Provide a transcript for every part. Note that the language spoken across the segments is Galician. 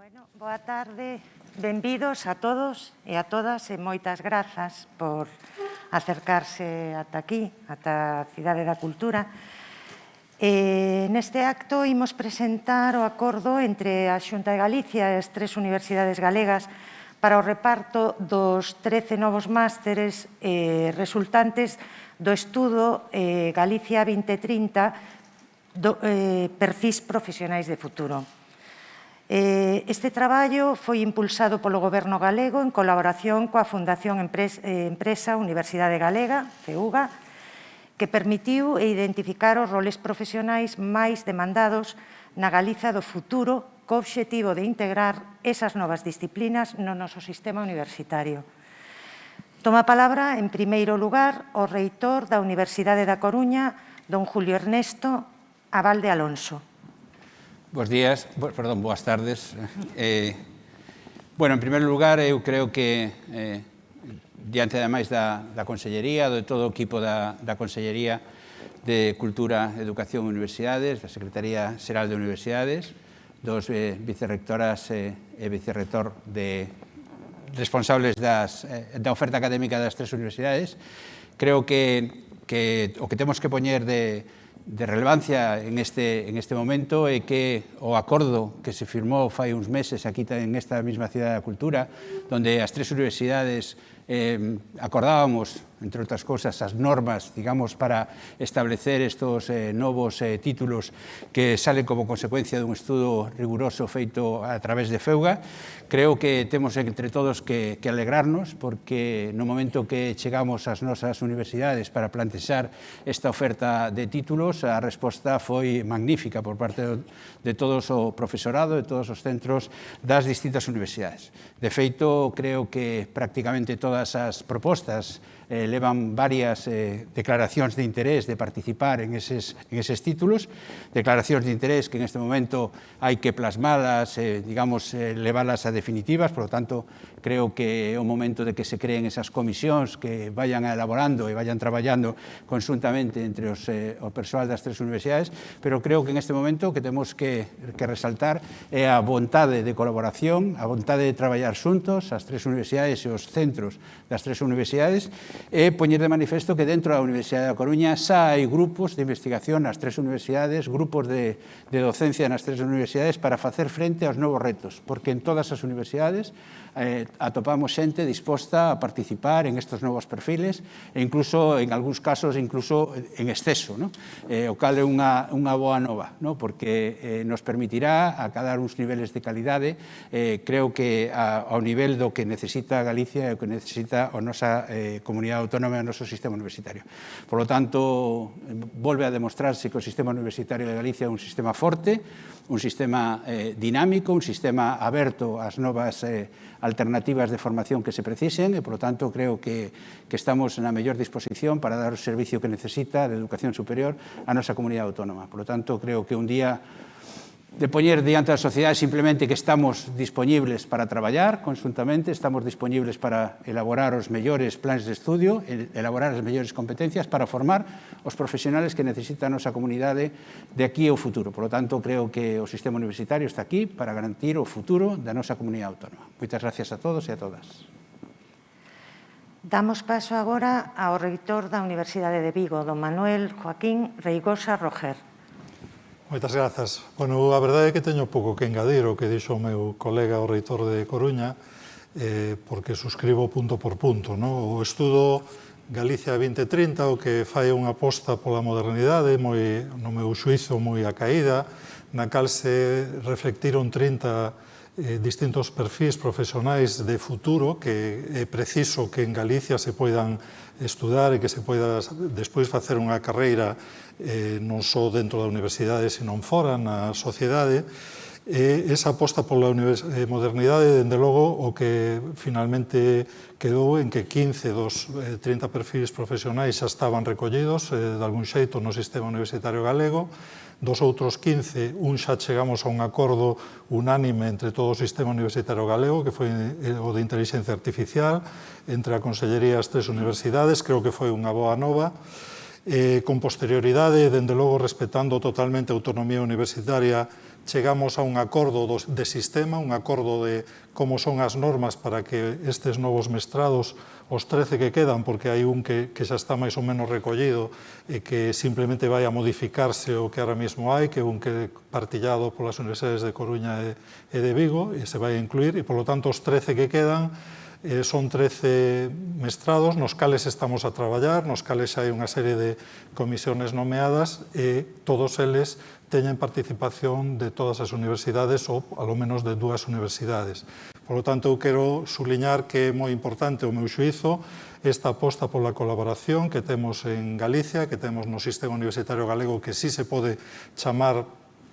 Bueno, boa tarde, benvidos a todos e a todas e moitas grazas por acercarse ata aquí, ata a Cidade da Cultura. Neste acto imos presentar o acordo entre a Xunta de Galicia e as tres universidades galegas para o reparto dos 13 novos másteres resultantes do estudo Galicia 2030 perfis profesionais de futuro. Este traballo foi impulsado polo Goberno galego en colaboración coa Fundación Empresa Universidade Galega, FEUGA, que permitiu identificar os roles profesionais máis demandados na Galiza do futuro co obxectivo de integrar esas novas disciplinas no noso sistema universitario. Toma a palabra, en primeiro lugar, o reitor da Universidade da Coruña, don Julio Ernesto Abalde Alonso. Boas tardes. En primeiro lugar, eu creo que, diante ademais da Consellería, de todo o equipo da Consellería de Cultura, Educación e Universidades, da Secretaría Xeral de Universidades, dos vicerrectoras e vicerrector responsables da oferta académica das tres universidades, creo que o que temos que poñer de relevancia en este momento é que o acordo que se firmou fai uns meses aquí en esta mesma Cidade da Cultura, donde as tres universidades acordábamos, entre outras cosas, as normas, digamos, para establecer estos novos títulos que salen como consecuencia dun estudo riguroso feito a través de FEUGA. Creo que temos entre todos que alegrarnos, porque no momento que chegamos ás nosas universidades para plantexar esta oferta de títulos, a resposta foi magnífica por parte de todos o profesorado, de todos os centros das distintas universidades. De feito, creo que prácticamente todas as propostas levan varias declaracións de interés de participar en eses títulos, declaracións de interés que en este momento hai que plasmalas, leválas a definitivas, por lo tanto, creo que é o momento de que se creen esas comisións que vayan elaborando e vayan traballando conxuntamente entre o persoal das tres universidades, pero creo que en este momento o que temos que resaltar é a vontade de colaboración, a vontade de traballar xuntos, as tres universidades e os centros das tres universidades, e poñer de manifesto que dentro da Universidade da Coruña xa hai grupos de investigación nas tres universidades, grupos de docencia nas tres universidades para facer frente aos novos retos, porque en todas as universidades atopamos xente disposta a participar en estes novos perfiles e incluso, en algúns casos, incluso en exceso, o cal é unha boa nova, porque nos permitirá acadar uns niveles de calidade, creo que ao nivel do que necesita Galicia e o que necesita a nosa comunidade autónoma e o noso sistema universitario. Por lo tanto, volve a demostrarse que o sistema universitario de Galicia é un sistema forte, un sistema dinámico, un sistema aberto ás novas alternativas de formación que se precisen e, por lo tanto, creo que estamos na mellor disposición para dar o servicio que necesita de educación superior a nosa comunidade autónoma. Por lo tanto, creo que un día de poñer diante da sociedade simplemente que estamos dispoñibles para traballar conxuntamente, estamos dispoñibles para elaborar os mellores plans de estudio, elaborar as mellores competencias para formar os profesionales que necesita a nosa comunidade de aquí ao futuro. Por lo tanto, creo que o sistema universitario está aquí para garantir o futuro da nosa comunidade autónoma. Moitas gracias a todos e a todas. Damos paso agora ao reitor da Universidade de Vigo, don Manuel Joaquín Reigosa Roger. Moitas grazas. A verdade é que teño pouco que engadir o que dixo o meu colega, o reitor de Coruña, porque suscribo punto por punto. O estudo Galicia 2030, o que fai unha aposta pola modernidade, no meu xuízo moi acaída, na cal se reflectiron 30 distintos perfis profesionais de futuro que é preciso que en Galicia se poidan estudar e que se poida despois facer unha carreira non só dentro da universidade, senón fora, na sociedade. Esa aposta pola modernidade, dende logo, o que finalmente quedou en que 15 dos 30 perfis profesionais xa estaban recollidos de algún xeito no sistema universitario galego. Dos outros 15, xa chegamos a un acordo unánime entre todo o sistema universitario galego, que foi o de inteligencia artificial, entre a Consellería e as tres universidades. Creo que foi unha boa nova. Con posterioridade, dende logo respetando totalmente a autonomía universitaria, chegamos a un acordo de sistema, un acordo de como son as normas para que estes novos mestrados, os 13 que quedan, porque hai un que xa está máis ou menos recollido e que simplemente vai a modificarse o que ahora mismo hai, que é un que partillado polas universidades de Coruña e de Vigo, e se vai a incluir, e polo tanto os 13 que quedan son 13 mestrados nos cales estamos a traballar, nos cales hai unha serie de comisións nomeadas e todos eles teñen participación de todas as universidades ou, alo menos, de 2 universidades. Por lo tanto, eu quero subliñar que é moi importante o meu xuízo esta aposta pola colaboración que temos en Galicia, que temos no sistema universitario galego, que sí se pode chamar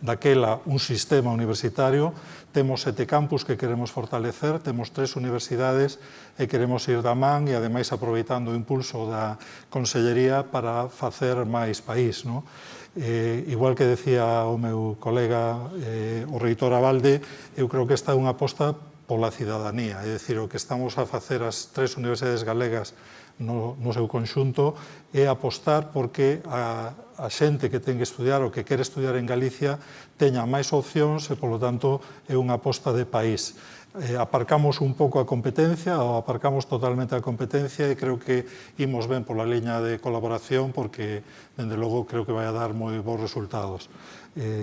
daquela un sistema universitario. Temos 7 campus que queremos fortalecer, temos 3 universidades e queremos ir da man e, ademais, aproveitando o impulso da Consellería para facer máis país. Igual que decía o meu colega, o reitor Abalde, eu creo que esta é unha aposta pola cidadanía, é dicir, o que estamos a facer as 3 universidades galegas no seu conxunto é apostar porque a xente que ten que estudiar ou que quere estudiar en Galicia teña máis opcións e, polo tanto, é unha aposta de país. Aparcamos un pouco a competencia ou aparcamos totalmente a competencia e creo que imos ben pola liña de colaboración porque, dende logo, creo que vai a dar moi bons resultados.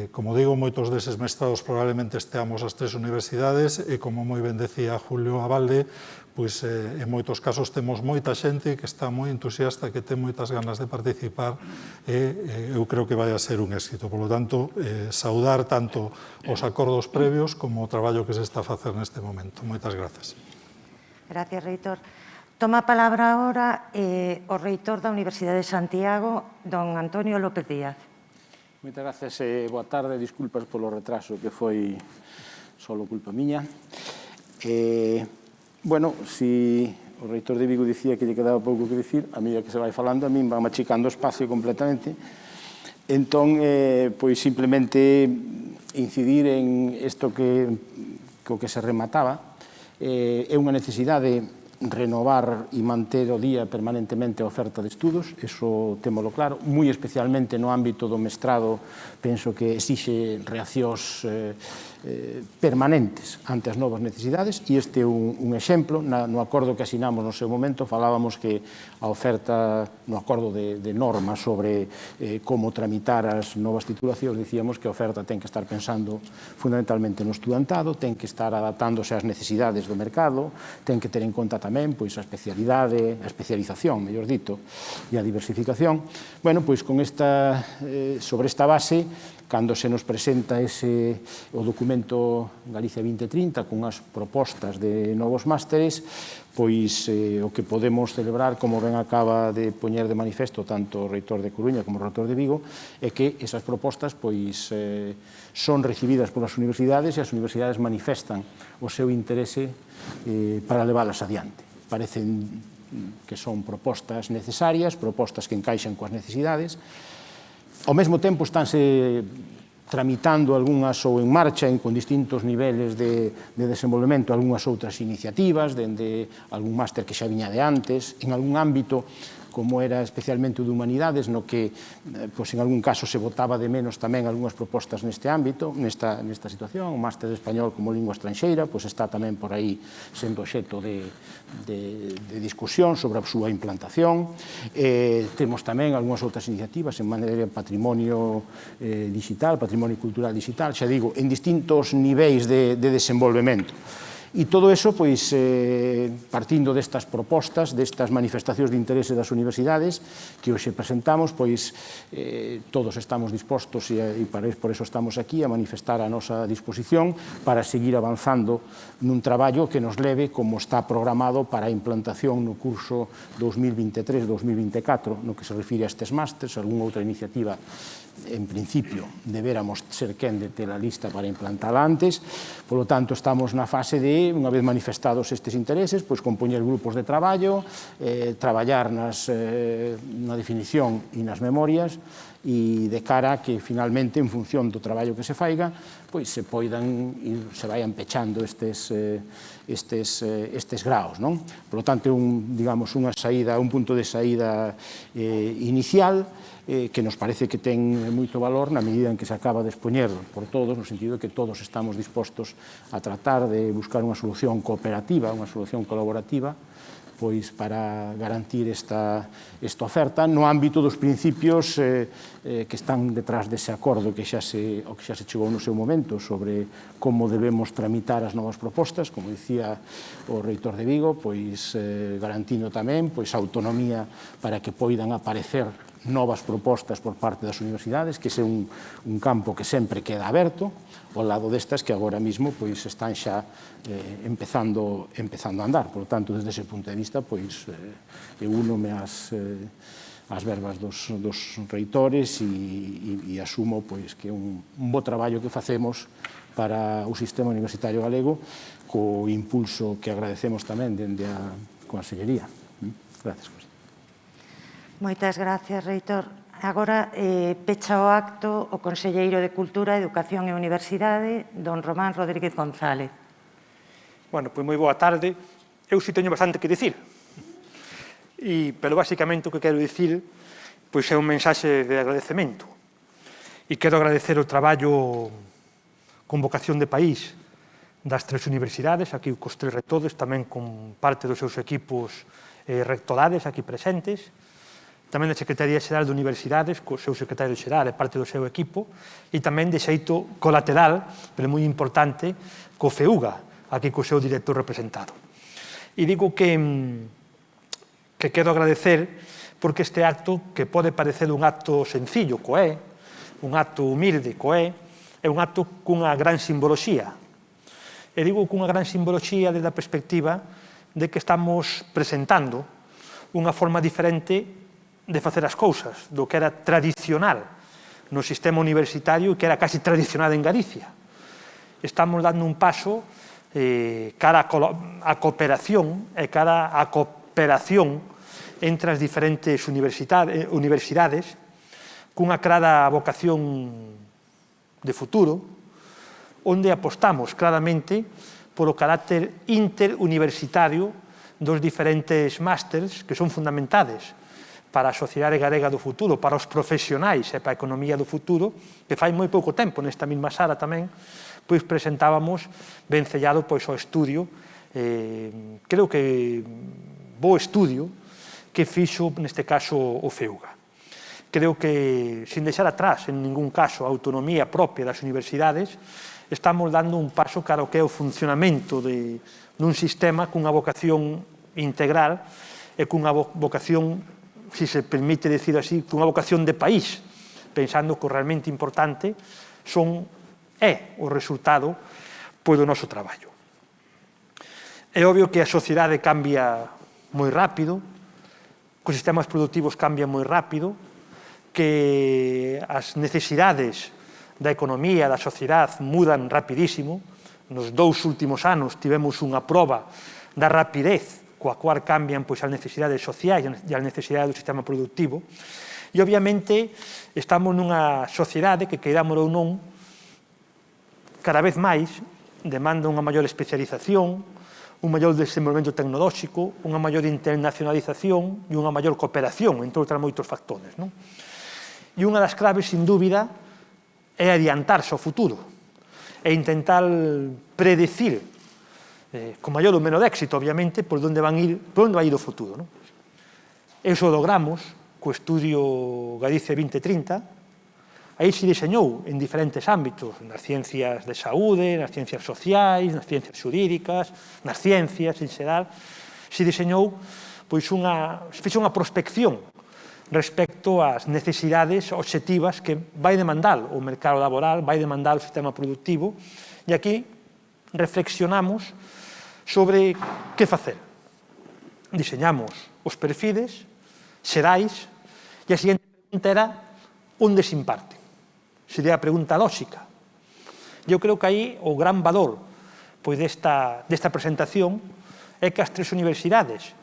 Como digo, moitos deses mestrados probablemente esteamos as 3 universidades e, como moi ben decía Julio Abalde, pois en moitos casos temos moita xente que está moi entusiasta, que ten moitas ganas de participar e eu creo que vai a ser un éxito. Por lo tanto, saudar tanto os acordos previos como o traballo que se está a facer neste momento. Moitas grazas. Gracias, reitor. Toma a palabra agora o reitor da Universidade de Santiago, don Antonio López Díaz. Moitas gracias e boa tarde. Disculpas polo retraso, que foi solo culpa miña. Bueno, si o reitor de Vigo dicía que lle quedaba pouco que dicir, a medida que se vai falando, a min va machicando o espacio completamente. Entón, pois simplemente incidir en isto que se remataba. É unha necesidade renovar e manter o día permanentemente a oferta de estudos, eso témolo claro, moi especialmente no ámbito do mestrado, penso que exixe reaccións permanentes ante as novas necesidades, e este é un exemplo. No acordo que asinamos no seu momento falábamos que a oferta, no acordo de normas sobre como tramitar as novas titulacións, dicíamos que a oferta ten que estar pensando fundamentalmente no estudantado, ten que estar adaptándose ás necesidades do mercado, ten que ter en conta tamén pois a especialidade, a especialización, mellor dito, e a diversificación. Bueno, pois con esta, sobre esta base, cando se nos presenta o documento Galicia 2030 con as propostas de novos másteres, pois o que podemos celebrar, como ben acaba de poñer de manifesto tanto o reitor de Coruña como o reitor de Vigo, é que esas propostas pois son recibidas polas universidades e as universidades manifestan o seu interese para leválas adiante. Parecen que son propostas necesarias, propostas que encaixan coas necesidades. Ao mesmo tempo estánse tramitando algunhas ou en marcha con distintos niveles de desenvolvemento algunhas outras iniciativas, dende algún máster que xa viña de antes, en algún ámbito como era especialmente o de humanidades, no que en algún caso se botaba de menos tamén algunhas propostas neste ámbito, nesta situación. O máster de español como lingua estranxeira está tamén por aí sendo obxecto de discusión sobre a súa implantación. Temos tamén algunhas outras iniciativas en maneira de patrimonio digital, patrimonio cultural digital, xa digo, en distintos niveis de desenvolvemento. E todo eso, pois, partindo destas propostas, destas manifestacións de interese das universidades que hoxe presentamos, pois todos estamos dispostos e por eso estamos aquí a manifestar a nosa disposición para seguir avanzando nun traballo que nos leve como está programado para a implantación no curso 2023-2024, no que se refire a estes másters, algunha outra iniciativa en principio debéramos ser quen de ter a lista para implantala antes. Polo tanto, estamos na fase de, unha vez manifestados estes intereses, pois compoñer grupos de traballo, traballar na definición e nas memorias e de cara a que finalmente, en función do traballo que se faiga, pois se vayan pechando estes graos, non? Por lo tanto, un punto de saída inicial que nos parece que ten moito valor na medida en que se acaba de expoñer por todos, no sentido de que todos estamos dispostos a tratar de buscar unha solución cooperativa, unha solución colaborativa, pois para garantir esta oferta no ámbito dos principios que están detrás dese acordo que xa se chegou no seu momento sobre como debemos tramitar as novas propostas, como dicía o reitor de Vigo, pois garantindo tamén a autonomía para que poidan aparecer novas propostas por parte das universidades, que ese é un campo que sempre queda aberto, ao lado destas que agora mesmo están xa empezando a andar. Por lo tanto, desde ese punto de vista, eu únome ás verbas dos reitores e asumo que é un bo traballo que facemos para o sistema universitario galego, co impulso que agradecemos tamén dende a Consellería. Gracias. Moitas gracias, reitor. Agora pecha o acto o conselleiro de Cultura, Educación e Universidade, don Román Rodríguez González. Bueno, pois moi boa tarde. Eu si teño bastante que dicir. Pero basicamente o que quero dicir é un mensaxe de agradecemento. E quero agradecer o traballo con vocación de país das tres universidades, aquí cos tres rectores, tamén con parte dos seus equipos rectorales aquí presentes, tamén da Secretaría Xeral de Universidades, co seu secretario xeral e parte do seu equipo, e tamén de xeito colateral, pero moi importante, co FEUGA, aquí co seu director representado. E digo que quero agradecer porque este acto, que pode parecer un acto sencillo, un acto humilde, é un acto cunha gran simboloxía. E digo cunha gran simboloxía desde a perspectiva de que estamos presentando unha forma diferente de facer as cousas, do que era tradicional no sistema universitario e que era casi tradicional en Galicia. Estamos dando un paso cara a cooperación e cara a cooperación entre as diferentes universidades cunha clara vocación de futuro, onde apostamos claramente polo carácter interuniversitario dos diferentes másters que son fundamentales para a sociedade galega do futuro, para os profesionais e para a economía do futuro, que fai moi pouco tempo, nesta mesma sala tamén, presentábamos vencellado ao estudio, creo que bo estudio, que fixo, neste caso, o FEUGA. Creo que, sin deixar atrás, en ningún caso, a autonomía propia das universidades, estamos dando un paso cara ao que é o funcionamento dun sistema cunha vocación integral e cunha vocación, si se permite decir así, cunha vocación de país, pensando que o realmente importante é o resultado do noso traballo. É obvio que a sociedade cambia moi rápido, que os sistemas productivos cambian moi rápido, que as necesidades da economía, da sociedade, mudan rapidísimo. Nos 2 últimos anos tivemos unha proba da rapidez coa cual cambian as necesidades sociais e as necesidades do sistema productivo. E, obviamente, estamos nunha sociedade que, queiramos ou non, cada vez máis demanda unha maior especialización, un maior desenvolvemento tecnolóxico, unha maior internacionalización e unha maior cooperación, entre outros moitos factores. E unha das claves, sin dúbida, é adiantarse ao futuro, e intentar predecir con maior ou menor éxito, obviamente, por onde vai ir o futuro. Eso logramos co estudio Galicia 2030. Aí se diseñou en diferentes ámbitos, nas ciencias de saúde, nas ciencias sociais, nas ciencias xurídicas, nas ciencias en xeral, se diseñou, se fixo unha prospección respecto ás necesidades obxectivas que vai demandar o mercado laboral, vai demandar o sistema productivo, e aquí reflexionamos sobre que facer. Diseñamos os perfiles xerais e a seguinte pregunta era onde se imparte. Sería a pregunta lóxica. Eu creo que aí o gran valor desta presentación é que as tres universidades,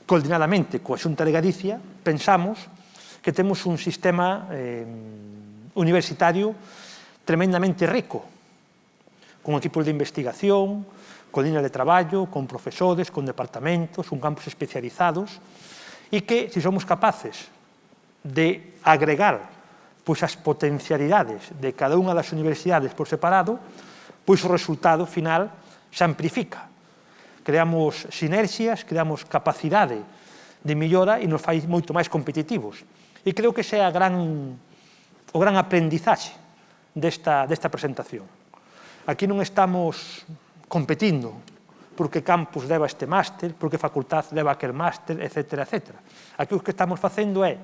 coordinadamente coa Xunta de Galicia, pensamos que temos un sistema universitario tremendamente rico, con equipos de investigación, con líneas de traballo, con profesores, con departamentos, con campos especializados, e que, se somos capaces de agregar pois, as potencialidades de cada unha das universidades por separado, pois o resultado final se amplifica. Creamos sinerxias, creamos capacidade de millora e nos fai moito máis competitivos. E creo que ese é o gran aprendizaxe desta presentación. Aquí non estamos competindo porque campus leva este máster, porque facultad leva aquel máster, etc. etc. Aquí o que estamos facendo é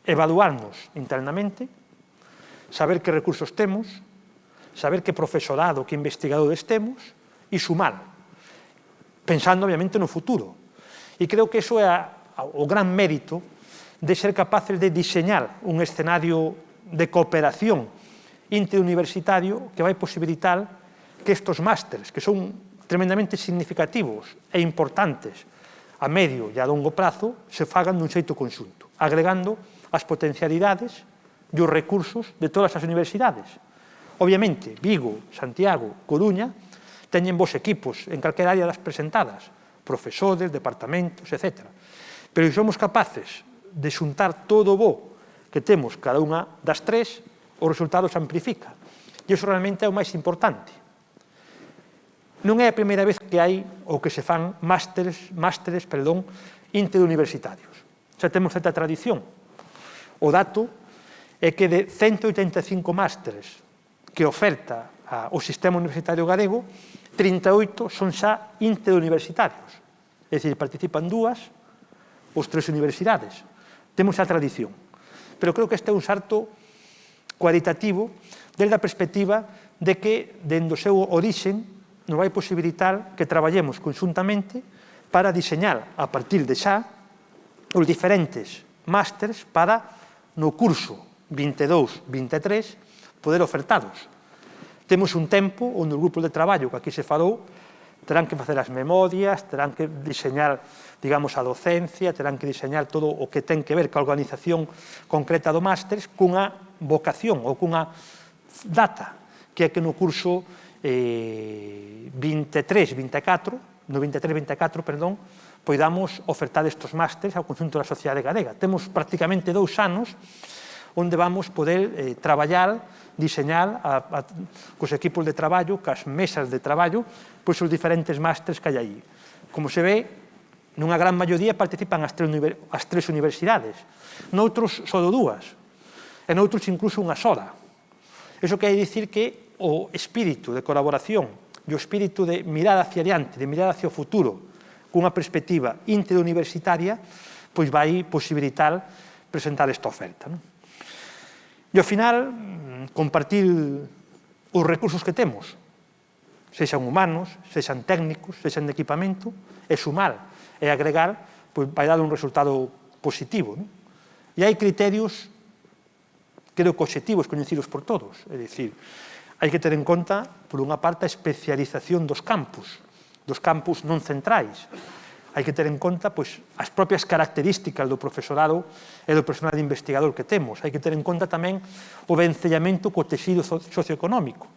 evaluarnos internamente, saber que recursos temos, saber que profesorado, que investigadores temos e sumar, pensando obviamente no futuro. E creo que iso é o gran mérito de ser capaces de diseñar un escenario de cooperación interuniversitario que vai posibilitar que estos másteres, que son tremendamente significativos e importantes a medio e a longo prazo, se fagan dun xeito conxunto, agregando as potencialidades e os recursos de todas as universidades. Obviamente, Vigo, Santiago, Coruña, teñen vos equipos en calquera área das presentadas, profesores, departamentos, etc. Pero se somos capaces de xuntar todo o bo que temos cada unha das tres, o resultado se amplifica. E iso realmente é o máis importante. Non é a primeira vez que hai ou que se fan másteres interuniversitarios. Xa temos certa tradición. O dato é que de 185 másteres que oferta o sistema universitario galego, 38 son xa interuniversitarios. É dicir, participan dúas ou tres universidades. Temos a tradición. Pero creo que este é un salto cualitativo desde a perspectiva de que, dende o seu orixen, nos vai posibilitar que traballemos conxuntamente para diseñar a partir de xa os diferentes másteres para, no curso 22-23, poder ofertados. Temos un tempo onde os grupos de traballo que aquí se falou terán que facer as memorias, terán que diseñar, digamos, a docencia, terán que diseñar todo o que ten que ver ca organización concreta do máster cunha vocación ou cunha data, que é que no curso 23-24, poidamos ofertar estes másteres ao conxunto da sociedade galega. Temos prácticamente 2 anos onde vamos poder traballar, diseñar cos equipos de traballo, cas mesas de traballo, pois os diferentes másteres que hai aí. Como se ve, nunha gran maioría participan as tres universidades, noutros só 2, e noutros incluso unha sola. Iso quer dicir que o espírito de colaboración e o espírito de mirar hacia adiante, de mirar hacia o futuro, cunha perspectiva interuniversitaria, pois vai posibilitar presentar esta oferta. E ao final, compartir os recursos que temos, sexan humanos, sexan técnicos, sexan de equipamento, e sumar e agregar, pois vai dar un resultado positivo. E hai criterios, creo que obxectivos coñecidos por todos, é dicir, hai que ter en conta, por unha parte, a especialización dos campus non centrais. Hai que ter en conta pois, as propias características do profesorado e do personal investigador que temos. Hai que ter en conta tamén o vencellamento co tecido socioeconómico.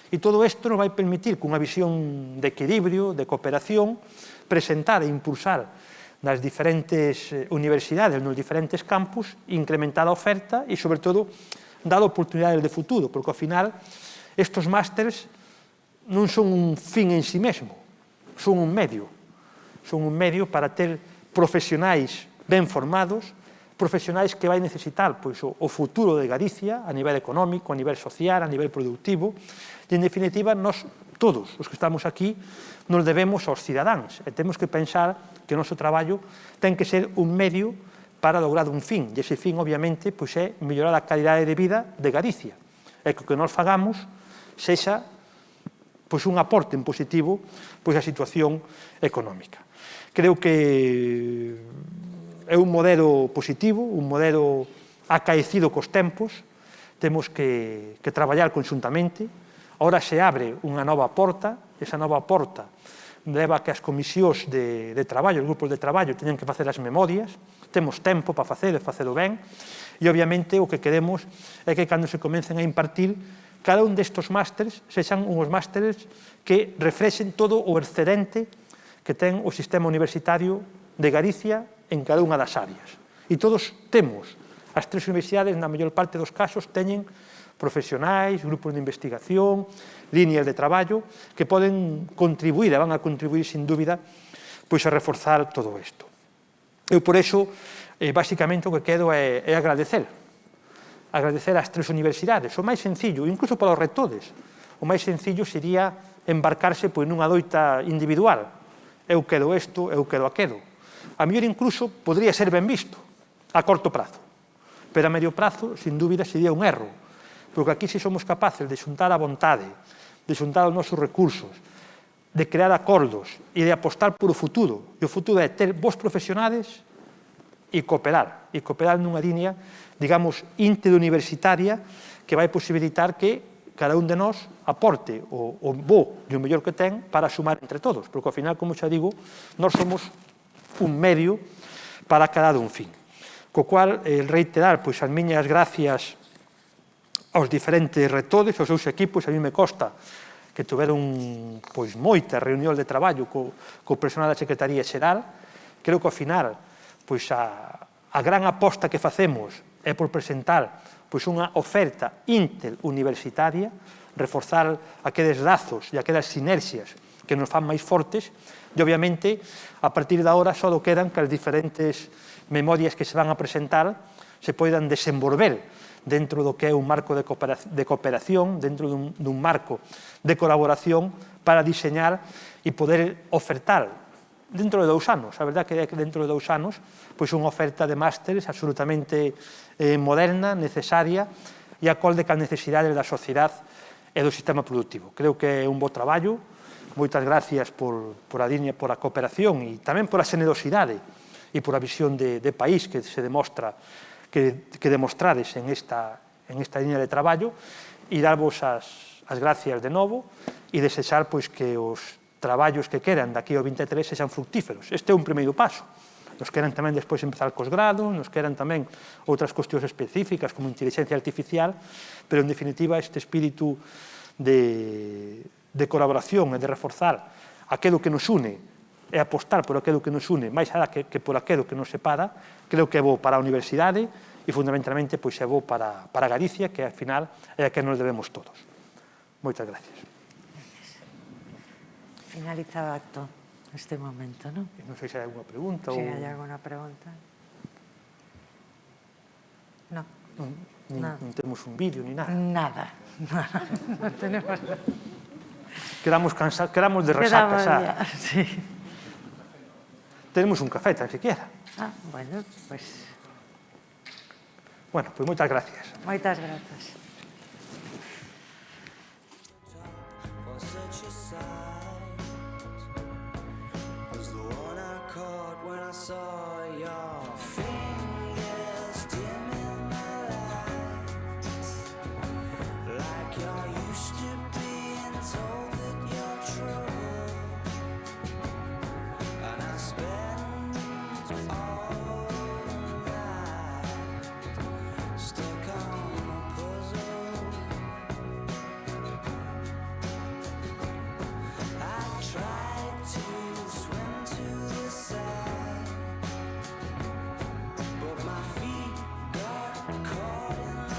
E todo isto nos vai permitir, cunha visión de equilibrio, de cooperación, presentar e impulsar nas diferentes universidades, nos diferentes campus, incrementar a oferta e, sobre todo, dar oportunidades de futuro, porque, ao final, estes másteres non son un fin en si mesmo, son un medio. Son un medio para ter profesionais ben formados, profesionais que vai necesitar pois, o futuro de Galicia a nivel económico, a nivel social, a nivel productivo, e, en definitiva, nós, todos os que estamos aquí, nos debemos aos cidadáns, e temos que pensar que o noso traballo ten que ser un medio para lograr un fin, e ese fin, obviamente, pois, é mellorar a calidade de vida de Galicia, e que o que nós fagamos sexa pois, un aporte en positivo pois, a situación económica. Creo que é un modelo positivo, un modelo acaecido cos tempos, temos que traballar conxuntamente. Ahora se abre unha nova porta, esa nova porta leva que as comisións de traballo, os grupos de traballo, teñen que facer as memorias, temos tempo para facelo ben, e obviamente o que queremos é que cando se comecen a impartir, cada un destes másteres sexan uns másteres que refrexen todo o excedente que ten o sistema universitario de Galicia en cada unha das áreas. E todos temos, as tres universidades, na maior parte dos casos, teñen profesionais, grupos de investigación, líneas de traballo, que poden contribuir, e van a contribuir, sin dúbida, pois a reforzar todo isto. Eu, por iso, basicamente, o que quero é agradecer ás tres universidades. O máis sencillo, incluso para os rectores, o máis sencillo sería embarcarse pois, nunha doita individual. Eu quero isto, eu quero aquelo. A mellor incluso podría ser ben visto a corto prazo, pero a medio prazo, sin dúbida, sería un erro, porque aquí se somos capaces de xuntar a vontade, de xuntar os nosos recursos, de crear acordos e de apostar por o futuro. E o futuro é ter bons profesionales e cooperar nunha línea, digamos, interuniversitaria que vai posibilitar que cada un de nós aporte o bo e o mellor que ten para sumar entre todos, porque ao final, como xa digo, nós somos un medio para cada un fin. Co cual, reiterar pois, as miñas gracias aos diferentes rectores, aos seus equipos. A mí me consta que tiveron pois, moitas reunións de traballo co personal da Secretaría Xeral. Creo que, ao final, pois, a gran aposta que facemos é por presentar pois, unha oferta interuniversitaria, reforzar aqueles lazos e aquelas sinerxias que nos fan máis fortes, e, obviamente, a partir de agora só quedan que as diferentes memorias que se van a presentar se poidan desenvolver dentro do que é un marco de cooperación, dentro dun marco de colaboración para diseñar e poder ofertar dentro de 2 anos. A verdade é que dentro de 2 anos pois unha oferta de másteres absolutamente moderna, necesaria e acorde cas necesidades da sociedade e do sistema productivo. Creo que é un bo traballo. Moitas gracias por a cooperación e tamén por a generosidade e por a visión de país que se demostra que demostrades en esta línea de traballo, e darvos as gracias de novo e desexar pois, que os traballos que quedan daqui ao 23 sexan fructíferos. Este é un primeiro paso. Nos quedan tamén despois empezar cos grados, nos quedan tamén outras cuestións específicas como inteligencia artificial, pero en definitiva este espírito de colaboración e de reforzar aquilo que nos une e apostar por aquilo que nos une máis alá que por aquilo que nos separa, creo que é bo para a universidade e fundamentalmente pois é bo para Galicia, que ao final é a que nos debemos todos. Moitas gracias. Finalizado o acto neste momento, non? Non sei se hai alguna pregunta. Si hai alguna pregunta. No. Non temos un vídeo ni nada. Nada. Non tenemos... Quedamos de resaca xa. Sí. Tenemos un café, tan siquiera. Bueno, pues... Bueno, pues moitas gracias. Moitas grazas. For such a sight.